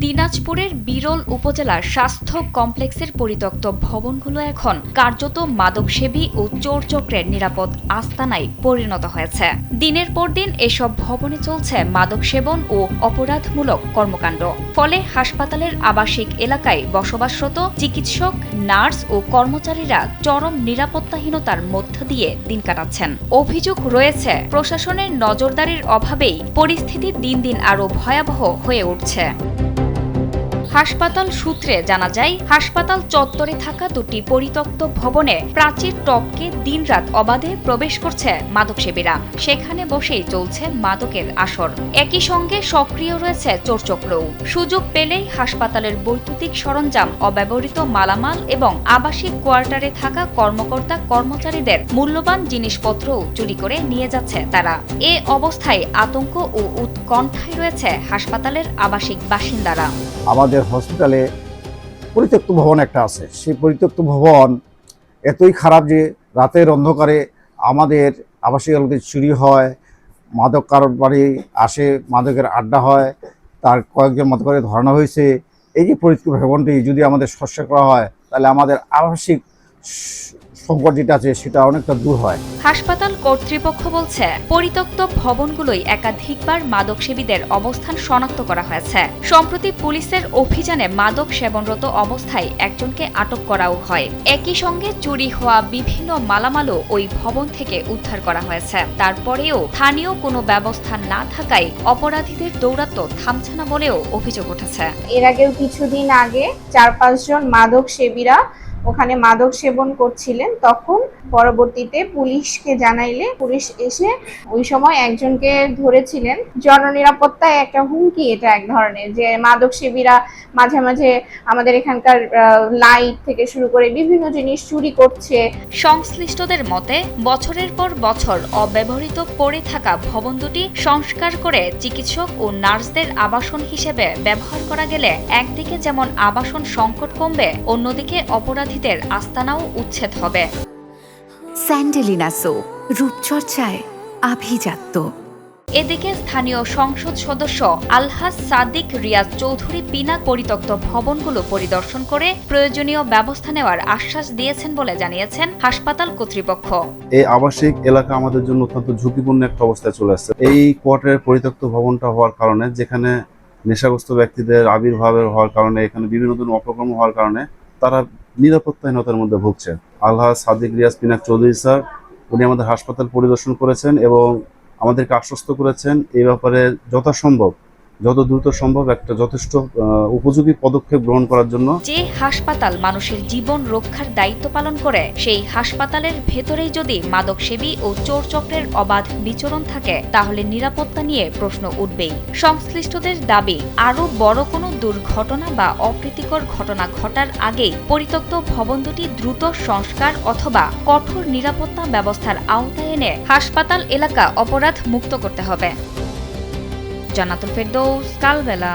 দিনাজপুরের বিরল উপজেলার স্বাস্থ্য কমপ্লেক্সের পরিত্যক্ত ভবনগুলো এখন কার্যত মাদকসেবী ও চোরচক্রের নিরাপদ আস্তানায় পরিণত হয়েছে। দিনের পর দিন এসব ভবনে চলছে মাদক সেবন ও অপরাধমূলক কর্মকাণ্ড। ফলে হাসপাতালের আবাসিক এলাকায় বসবাসরত চিকিৎসক, নার্স ও কর্মচারীরা চরম নিরাপত্তাহীনতার মধ্য দিয়ে দিন কাটাচ্ছেন। অভিযোগ রয়েছে, প্রশাসনের নজরদারির অভাবেই পরিস্থিতি দিন দিন আরও ভয়াবহ হয়ে উঠছে। হাসপাতাল সূত্রে জানা যায়, হাসপাতাল চত্বরে থাকা দুটি পরিত্যক্ত ভবনে প্রাচীর টপকে দিনরাত অবাধে প্রবেশ করছে মাদকসেবীরা। সেখানে বসেই চলছে মাদকের আসর। একই সঙ্গে সক্রিয় রয়েছে চোরচক্রও। সুযোগ পেলেই হাসপাতালের বৈদ্যুতিক সরঞ্জাম, অব্যবহৃত মালামাল এবং আবাসিক কোয়ার্টারে থাকা কর্মকর্তা কর্মচারীদের মূল্যবান জিনিসপত্রও চুরি করে নিয়ে যাচ্ছে তারা। এ অবস্থায় আতঙ্ক ও উৎকণ্ঠায় রয়েছে হাসপাতালের আবাসিক বাসিন্দারা। আমাদের হসপিটালে পরিত্যক্ত ভবন একটা আছে। সেই পরিত্যক্ত ভবন এতই খারাপ যে রাতের অন্ধকারে আমাদের আবাসিক এলাকায় চুরি হয়, মাদক কারবারি আসে, মাদকের আড্ডা হয়, তার কয়েকজন মাদকারে ধরানো হয়েছে। এই যে পরিত্যক্ত ভবনটি যদি আমাদের সংস্কার করা হয়, তাহলে আমাদের আবাসিক সংকট যেটা আছে সেটা অনেকটা দূর হয়। হাসপাতাল কর্তৃপক্ষ বলছে, পরিত্যক্ত ভবনগুলোই একাধিকবার মাদকসেবীদের অবস্থান শনাক্ত করা হয়েছে। সম্প্রতি পুলিশের অভিযানে মাদক সেবনরত অবস্থায় একজনকে আটক করাও হয়। একই সঙ্গে চুরি হওয়া বিভিন্ন মালামালও ওই ভবন থেকে উদ্ধার করা হয়েছে। তারপরেও স্থানীয় কোনো ব্যবস্থা না থাকায় অপরাধীদের দৌরাত্ম্য থামছে না বলেও অভিযোগ উঠেছে। এর আগেও কিছুদিন আগে 4-5 জন মাদক সেবীরা ওখানে মাদক সেবন করছিলেন। তখন পরবর্তীতে পুলিশকে জানাইলে পুলিশ এসে ওই সময় একজনকে ধরেছিলেন। জননিরাপত্তায় একটা হুমকি, এটা এক ধরনের, যে মাদক সেবীরা মাঝে মাঝে আমাদের এখানকার লাইট থেকে শুরু করে বিভিন্ন জিনিস চুরি করছে। সংশ্লিষ্টদের মতে, বছরের পর বছর অব্যবহৃত পড়ে থাকা ভবন দুটি সংস্কার করে চিকিৎসক ও নার্সদের আবাসন হিসেবে ব্যবহার করা গেলে একদিকে যেমন আবাসন সংকট কমবে, অন্যদিকে অপরাধীদের আস্তানাও উচ্ছেদ হবে। স্যান্ডেলিনা সো, রূপচর্চায় আভিজাত্য। এদিকে স্থানীয় সংসদ সদস্য আলহাজ সাদিক রিয়াজ চৌধুরী পিনাক পরিত্যক্ত ভবনগুলো পরিদর্শন করে প্রয়োজনীয় ব্যবস্থা নেওয়ার আশ্বাস দিয়েছেন বলে জানিয়েছেন হাসপাতাল কর্তৃপক্ষ। এই আবাসিক এলাকা আমাদের জন্য অত্যন্ত ঝুঁকিপূর্ণ একটা অবস্থায় চলে আসছে। এই কোয়ার্টারের পরিত্যক্ত ভবনটা হওয়ার কারণে, যেখানে নেশাগ্রস্ত ব্যক্তিদের আবির্ভাব হওয়ার কারণে, এখানে বিভিন্ন ধরনের অপকর্ম হওয়ার কারণে তারা নিরাপত্তাহীনতার মধ্যে ভুগছে। আলহাজ সাদিক রিয়াজ পিনাক চৌধুরী স্যার, উনি আমাদের হাসপাতাল পরিদর্শন করেছেন এবং আমাদেরকে আশ্বস্ত করেছেন এই ব্যাপারে যথাসম্ভব, যত দ্রুত সম্ভব একটা যথেষ্ট উপযোগী পদক্ষেপ গ্রহণ করার জন্য। যে হাসপাতাল মানুষের জীবন রক্ষার দায়িত্ব পালন করে, সেই হাসপাতালের ভেতরেই যদি মাদকসেবী ও চোরচক্রের অবাধ বিচরণ থাকে, তাহলে নিরাপত্তা নিয়ে প্রশ্ন উঠবেই। সংশ্লিষ্টদের দাবি, আরও বড় কোনো দুর্ঘটনা বা অপ্রীতিকর ঘটনা ঘটার আগেই পরিত্যক্ত ভবন দুটি দ্রুত সংস্কার অথবা কঠোর নিরাপত্তা ব্যবস্থার আওতায় এনে হাসপাতাল এলাকা অপরাধ মুক্ত করতে হবে। জান্নাতুল ফেরদৌস, কালবেলা।